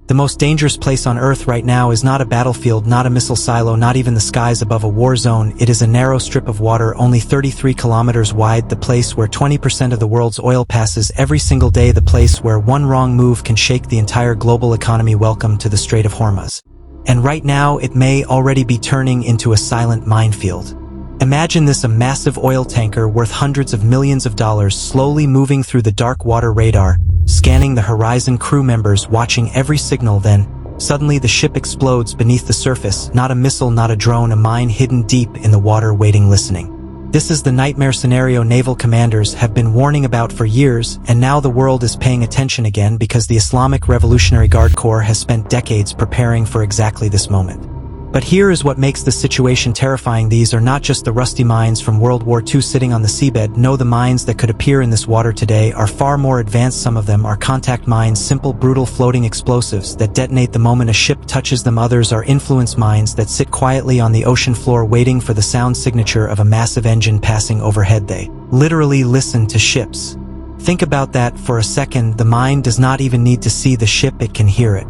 The most dangerous place on Earth right now is not a battlefield, not a missile silo, not even the skies above a war zone. It is a narrow strip of water only 33 kilometers wide, the place where 20% of the world's oil passes every single day, the place where one wrong move can shake the entire global economy. Welcome to the Strait of Hormuz. And right now, it may already be turning into a silent minefield. Imagine this: a massive oil tanker worth hundreds of millions of dollars slowly moving through the dark water, radar scanning the horizon, crew members watching every signal. Then, suddenly the ship explodes beneath the surface. Not a missile, not a drone, a mine hidden deep in the water, waiting, listening. This is the nightmare scenario naval commanders have been warning about for years, and now the world is paying attention again because the Islamic Revolutionary Guard Corps has spent decades preparing for exactly this moment. But here is what makes the situation terrifying. These are not just the rusty mines from World War II sitting on the seabed. No, the mines that could appear in this water today are far more advanced. Some of them are contact mines, simple, brutal, floating explosives that detonate the moment a ship touches them. Others are influence mines that sit quietly on the ocean floor waiting for the sound signature of a massive engine passing overhead. They literally listen to ships. Think about that for a second. The mine does not even need to see the ship, it can hear it.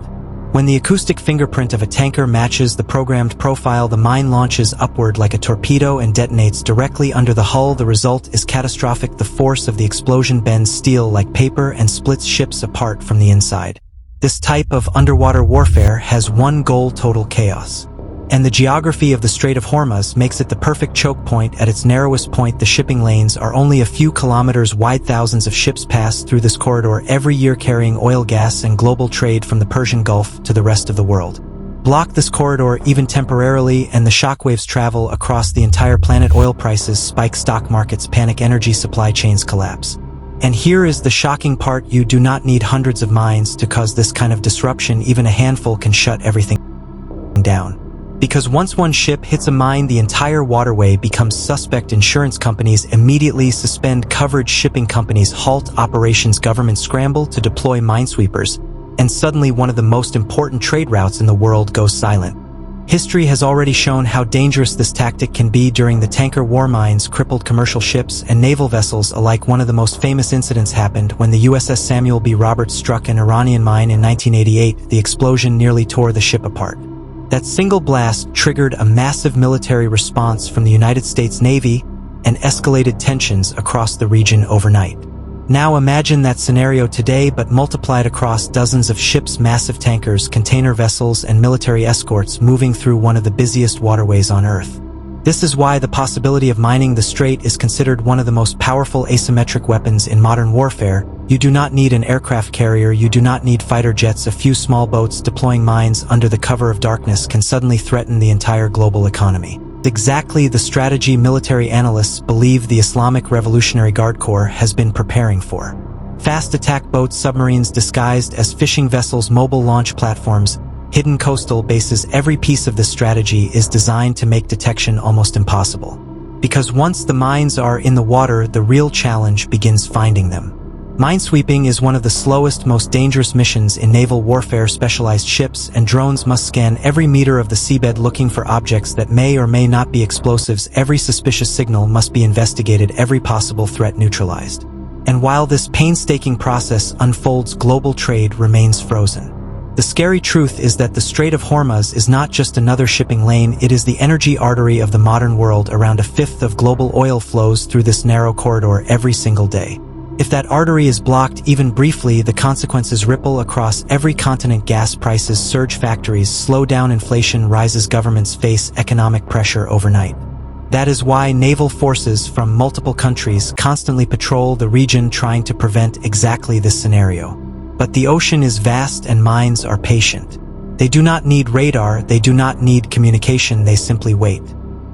When the acoustic fingerprint of a tanker matches the programmed profile, the mine launches upward like a torpedo and detonates directly under the hull. The result is catastrophic. The force of the explosion bends steel like paper and splits ships apart from the inside. This type of underwater warfare has one goal: total chaos. And the geography of the Strait of Hormuz makes it the perfect choke point. At its narrowest point, the shipping lanes are only a few kilometers wide. Thousands of ships pass through this corridor every year, carrying oil, gas, and global trade from the Persian Gulf to the rest of the world. Block this corridor even temporarily, and the shockwaves travel across the entire planet. Oil prices spike, stock markets panic, energy supply chains collapse. And here is the shocking part: you do not need hundreds of mines to cause this kind of disruption. Even a handful can shut everything down. Because once one ship hits a mine, the entire waterway becomes suspect. Insurance companies immediately suspend coverage, shipping companies halt operations, governments scramble to deploy minesweepers, and suddenly one of the most important trade routes in the world goes silent. History has already shown how dangerous this tactic can be. During the tanker war, mines crippled commercial ships and naval vessels alike. One of the most famous incidents happened when the USS Samuel B. Roberts struck an Iranian mine in 1988. The explosion nearly tore the ship apart. That single blast triggered a massive military response from the United States Navy and escalated tensions across the region overnight. Now imagine that scenario today, but multiplied across dozens of ships, massive tankers, container vessels, and military escorts moving through one of the busiest waterways on Earth. This is why the possibility of mining the strait is considered one of the most powerful asymmetric weapons in modern warfare. You do not need an aircraft carrier, you do not need fighter jets. A few small boats deploying mines under the cover of darkness can suddenly threaten the entire global economy. Exactly the strategy military analysts believe the Islamic Revolutionary Guard Corps has been preparing for. Fast attack boats, submarines disguised as fishing vessels, mobile launch platforms, hidden coastal bases. Every piece of this strategy is designed to make detection almost impossible. Because once the mines are in the water, the real challenge begins: finding them. Minesweeping is one of the slowest, most dangerous missions in naval warfare. Specialized ships and drones must scan every meter of the seabed looking for objects that may or may not be explosives. Every suspicious signal must be investigated, every possible threat neutralized. And while this painstaking process unfolds, global trade remains frozen. The scary truth is that the Strait of Hormuz is not just another shipping lane, it is the energy artery of the modern world. Around a fifth of global oil flows through this narrow corridor every single day. If that artery is blocked even briefly, the consequences ripple across every continent. Gas prices surge, factories slow down, inflation rises, governments face economic pressure overnight. That is why naval forces from multiple countries constantly patrol the region, trying to prevent exactly this scenario. But the ocean is vast and mines are patient. They do not need radar, they do not need communication, they simply wait.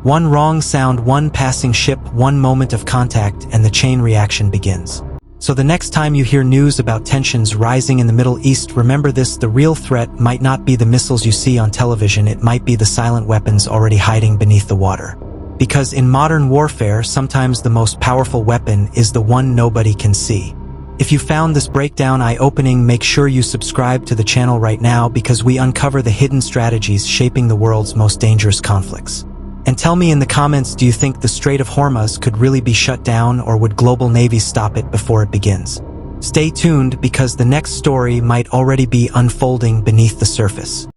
One wrong sound, one passing ship, one moment of contact, and the chain reaction begins. So the next time you hear news about tensions rising in the Middle East, remember this: the real threat might not be the missiles you see on television, it might be the silent weapons already hiding beneath the water. Because in modern warfare, sometimes the most powerful weapon is the one nobody can see. If you found this breakdown eye-opening, make sure you subscribe to the channel right now, because we uncover the hidden strategies shaping the world's most dangerous conflicts. And tell me in the comments, do you think the Strait of Hormuz could really be shut down, or would global navies stop it before it begins? Stay tuned because the next story might already be unfolding beneath the surface.